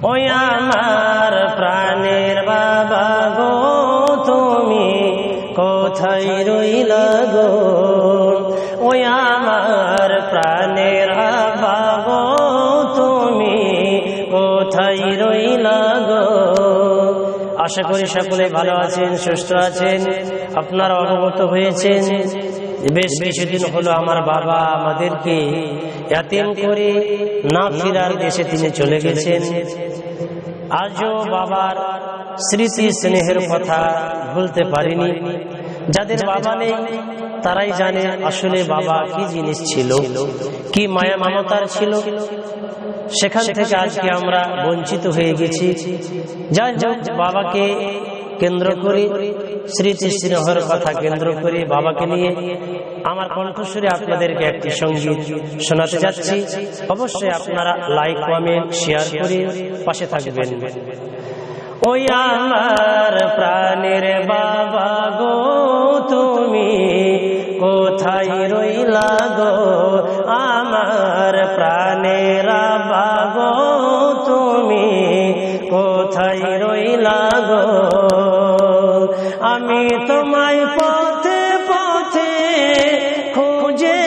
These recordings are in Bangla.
ওই আমার প্রাণের বাবা গো তুমি কোথায় রইলা গো, ওই আমার প্রাণের বাবা গো তুমি কোথায় রইলা গো। আশা করি সকলে ভালো আছেন, সুস্থ আছেন। আপনারা অবগত হয়েছেন বেশ কিছুদিন হলো আমার বাবা আমাদেরকে ইয়াতীম করে না ফিরার দেশে তিনি চলে গেছেন। আজও বাবার স্মৃতি স্নেহের কথা ভুলতে পারিনি। যাদের বাবা নেই তারাই জানে আসলে বাবা কি জিনিস ছিল, কি মায়া মমতার ছিল। সেখান থেকে আজকে আমরা বঞ্চিত হয়ে গেছি। যাই হোক, বাবাকে কেন্দ্র করে, স্মৃতি স্নেহের কথা কেন্দ্র করে বাবাকে নিয়ে আমার কণ্ঠস্বরে আপনাদেরকে একটি সঙ্গীত শোনাতে যাচ্ছি। অবশ্যই আপনারা লাইক, কমেন্ট, শেয়ার করে পাশে থাকবেন। ওই আমার প্রাণের বাবা গো তুমি কোথায় রইলা গো, আমার প্রাণের বাবা গো তুমি কোথায় রইলা গো। আমি তোমায় পথে পথে খুঁজে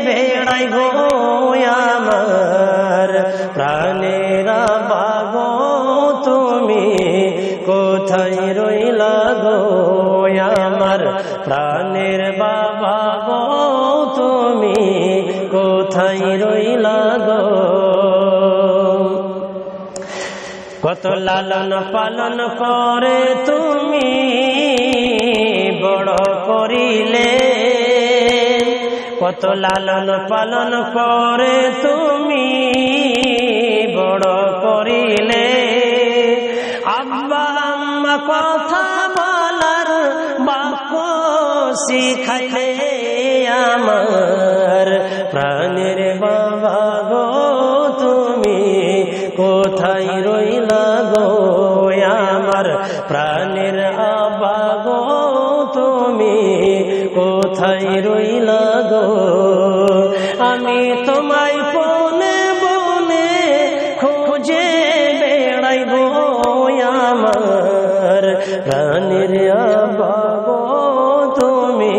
বেড়াই গো, আমার প্রাণের বাবা গো তুমি কোথায় রইলা গো, আমার প্রাণের বাবা গো তুমি কোথায় রইলা গো। কত লালন পালন করে তুমি বড় করিলে, কত লালন পালন করে তুমি বড় করিলে। আব্বা আম্মা কথা বলার বাক্য শিখাইলে, আমার প্রাণের বাবা গো তুমি কোথায় রইলা গো, আমার প্রাণের আব্বা গো তুমি কোথায় রইলা গো। আমি তোমায় বনে বনে খুঁজে বেড়াই গো, আমার প্রাণের আব্বা গো তুমি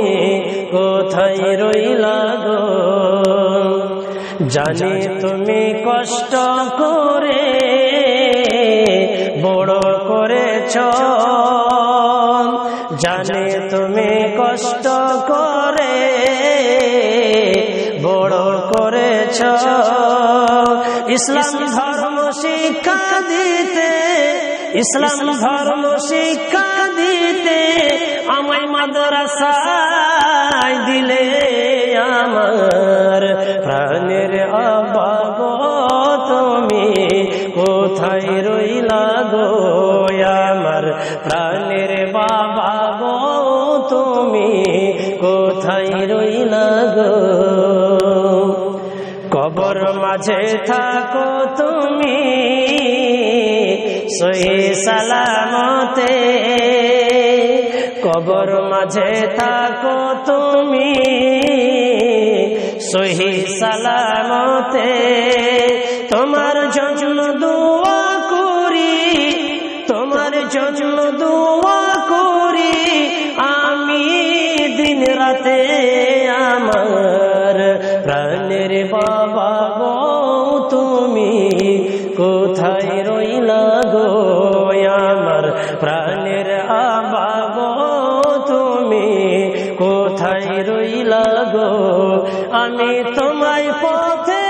কোথায় রইলা গো। জানি তুমি কষ্ট করে বড় করেছ, জানি তুমি কষ্ট করে বড় করেছ। ইসলাম ধর্ম শিক্ষা দিতে, ইসলাম ধর্ম শিক্ষা দিতে আমায় মাদ্রাসায় দিলে, আমার প্রাণের আব্বা গো তুমি কোথায় রইলা গো, আমার প্রাণের বাবা গো তুমি কোথায় রইলা গো। কবর মাঝে থাকো তুমি সহি সালামতে, কবর মাঝে থাকো তুমি সহি সালামতে। তোমার জন্য দোয়া করি, তোমার জন্য দোয়া করি আমি দিন রাতে, আমার প্রাণের বাবা গো তুমি কোথায় রইলা গো, আমার প্রাণের আব্বা গো তুমি কোথায় রইলা গো। আমি তোমায় পথে